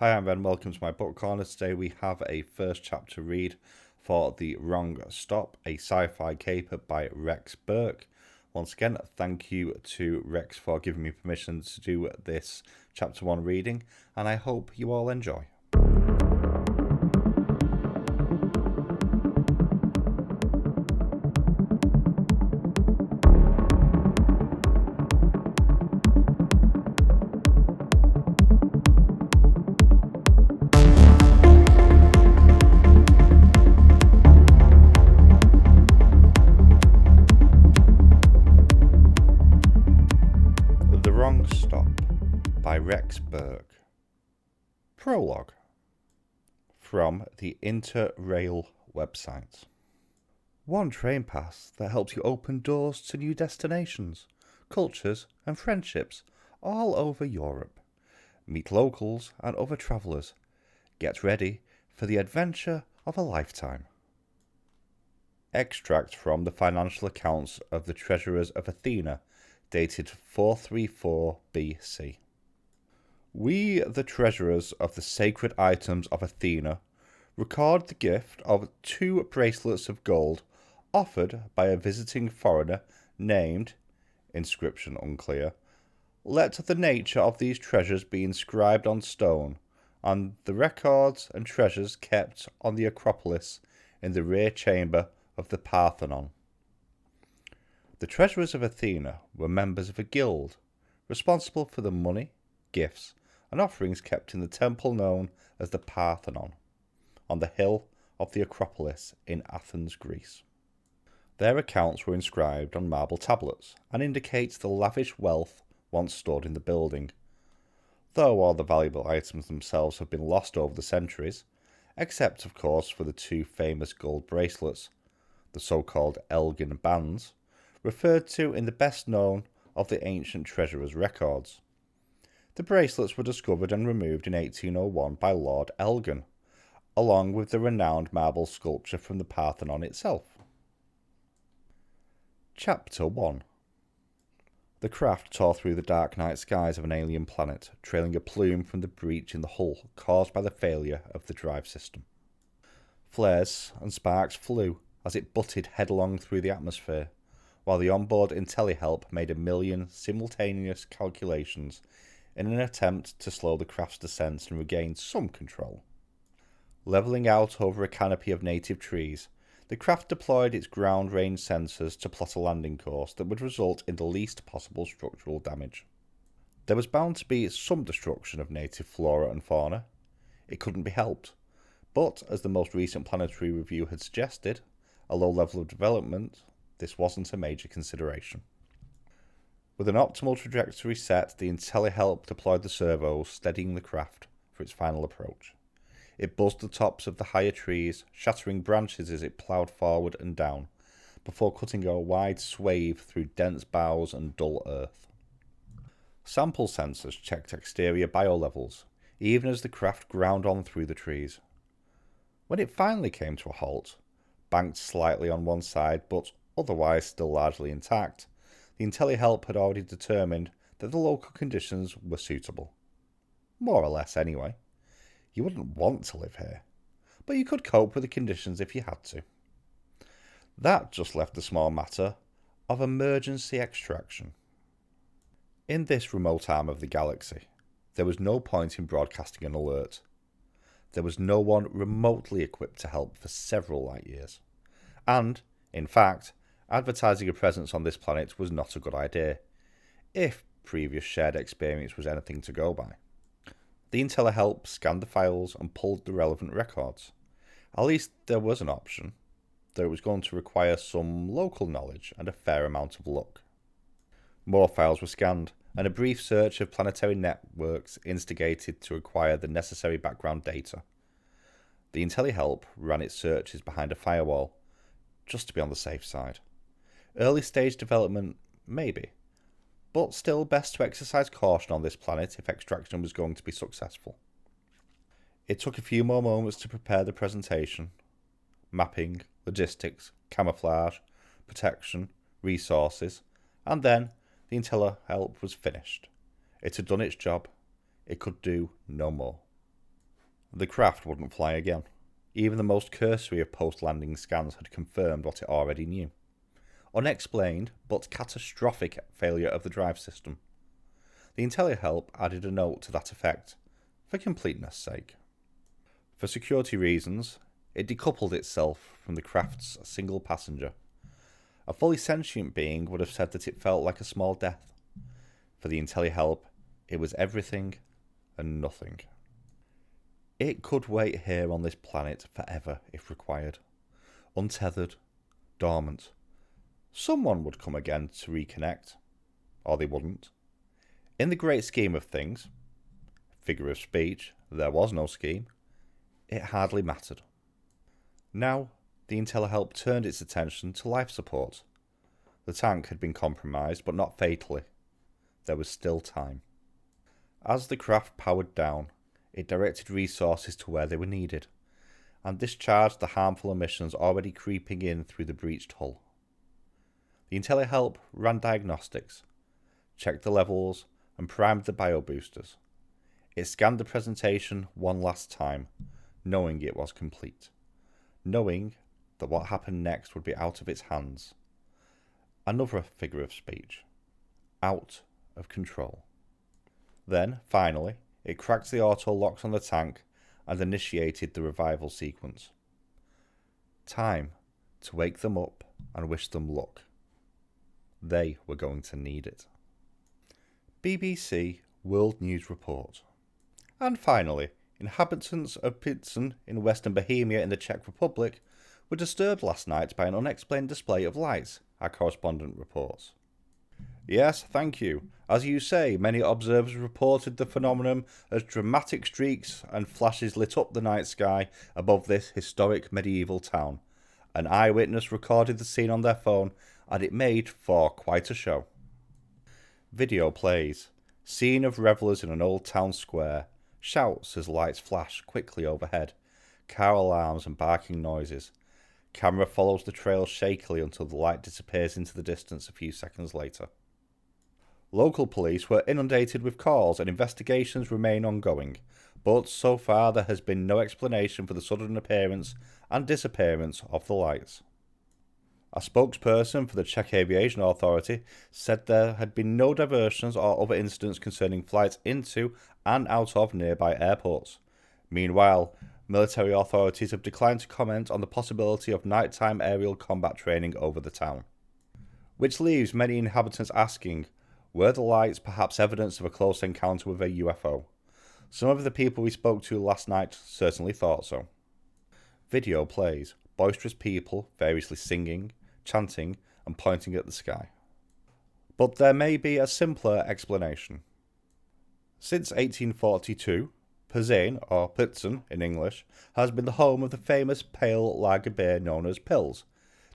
Hi, I'm Ben. Welcome to my book corner. Today we have a first chapter read for The Wrong Stop, a sci-fi caper by Rex Burke. Once again, thank you to Rex for giving me permission to do this chapter 1 reading, and I hope you all enjoy. The Wrong Stop by Rex Burke. Prologue from the Interrail website. One train pass that helps you open doors to new destinations, cultures and friendships all over Europe. Meet locals and other travellers. Get ready for the adventure of a lifetime. Extract from the financial accounts of the treasurers of Athena, dated 434 BC. We, the treasurers of the sacred items of Athena, record the gift of 2 bracelets of gold offered by a visiting foreigner named, inscription unclear. Let the nature of these treasures be inscribed on stone, on the records and treasures kept on the Acropolis in the rear chamber of the Parthenon. The treasurers of Athena were members of a guild, responsible for the money, gifts, and offerings kept in the temple known as the Parthenon, on the hill of the Acropolis in Athens, Greece. Their accounts were inscribed on marble tablets and indicate the lavish wealth once stored in the building, though all the valuable items themselves have been lost over the centuries, except of course for the 2 famous gold bracelets, the so-called Elgin bands, referred to in the best known of the ancient treasurers' records. The bracelets were discovered and removed in 1801 by Lord Elgin, along with the renowned marble sculpture from the Parthenon itself. Chapter 1. The craft tore through the dark night skies of an alien planet, trailing a plume from the breach in the hull caused by the failure of the drive system. Flares and sparks flew as it butted headlong through the atmosphere, while the onboard IntelliHelp made 1,000,000 simultaneous calculations in an attempt to slow the craft's descent and regain some control. Levelling out over a canopy of native trees, the craft deployed its ground range sensors to plot a landing course that would result in the least possible structural damage. There was bound to be some destruction of native flora and fauna. It couldn't be helped, but as the most recent planetary review had suggested, a low level of development, this wasn't a major consideration. With an optimal trajectory set, the IntelliHelp deployed the servos, steadying the craft for its final approach. It buzzed the tops of the higher trees, shattering branches as it ploughed forward and down, before cutting a wide swathe through dense boughs and dull earth. Sample sensors checked exterior biolevels, even as the craft ground on through the trees. When it finally came to a halt, banked slightly on one side but otherwise still largely intact, the IntelliHelp had already determined that the local conditions were suitable. More or less, anyway. You wouldn't want to live here, but you could cope with the conditions if you had to. That just left the small matter of emergency extraction. In this remote arm of the galaxy, there was no point in broadcasting an alert. There was no one remotely equipped to help for several light years. And, in fact, advertising a presence on this planet was not a good idea, if previous shared experience was anything to go by. The IntelliHelp scanned the files and pulled the relevant records. At least there was an option, though it was going to require some local knowledge and a fair amount of luck. More files were scanned, and a brief search of planetary networks instigated to acquire the necessary background data. The IntelliHelp ran its searches behind a firewall, just to be on the safe side. Early stage development, maybe, but still best to exercise caution on this planet if extraction was going to be successful. It took a few more moments to prepare the presentation. Mapping, logistics, camouflage, protection, resources, and then the IntelliHelp was finished. It had done its job. It could do no more. The craft wouldn't fly again. Even the most cursory of post-landing scans had confirmed what it already knew. Unexplained, but catastrophic failure of the drive system. The IntelliHelp added a note to that effect, for completeness' sake. For security reasons, it decoupled itself from the craft's single passenger. A fully sentient being would have said that it felt like a small death. For the IntelliHelp, it was everything and nothing. It could wait here on this planet forever if required. Untethered, dormant. Someone would come again to reconnect. Or they wouldn't. In the great scheme of things, figure of speech, there was no scheme, it hardly mattered. Now, the IntelliHelp turned its attention to life support. The tank had been compromised, but not fatally. There was still time. As the craft powered down, it directed resources to where they were needed, and discharged the harmful emissions already creeping in through the breached hull. The IntelliHelp ran diagnostics, checked the levels, and primed the bioboosters. It scanned the presentation one last time, knowing it was complete. Knowing that what happened next would be out of its hands. Another figure of speech. Out of control. Then, finally, it cracked the auto locks on the tank and initiated the revival sequence. Time to wake them up and wish them luck. They were going to need it. BBC World News Report. And finally, inhabitants of Pitsen in Western Bohemia in the Czech Republic were disturbed last night by an unexplained display of lights, our correspondent reports. Yes, thank you. As you say, many observers reported the phenomenon as dramatic streaks and flashes lit up the night sky above this historic medieval town. An eyewitness recorded the scene on their phone, and it made for quite a show. Video plays. Scene of revellers in an old town square. Shouts as lights flash quickly overhead. Car alarms and barking noises. Camera follows the trail shakily until the light disappears into the distance a few seconds later. Local police were inundated with calls and investigations remain ongoing, but so far there has been no explanation for the sudden appearance and disappearance of the lights. A spokesperson for the Czech Aviation Authority said there had been no diversions or other incidents concerning flights into and out of nearby airports. Meanwhile, military authorities have declined to comment on the possibility of nighttime aerial combat training over the town. Which leaves many inhabitants asking, were the lights perhaps evidence of a close encounter with a UFO? Some of the people we spoke to last night certainly thought so. Video plays. Boisterous people variously singing, chanting, and pointing at the sky. But there may be a simpler explanation. Since 1842, Plzeň, or Plitzen in English, has been the home of the famous pale lager beer known as Pils.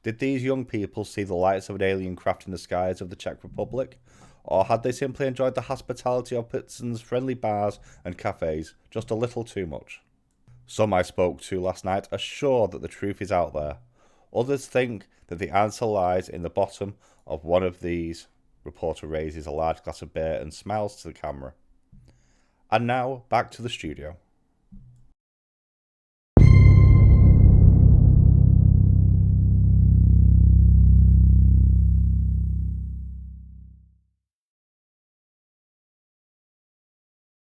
Did these young people see the lights of an alien craft in the skies of the Czech Republic? Or had they simply enjoyed the hospitality of Plitzen's friendly bars and cafes just a little too much? Some I spoke to last night are sure that the truth is out there. Others think that the answer lies in the bottom of one of these. Reporter raises a large glass of beer and smiles to the camera. And now, back to the studio.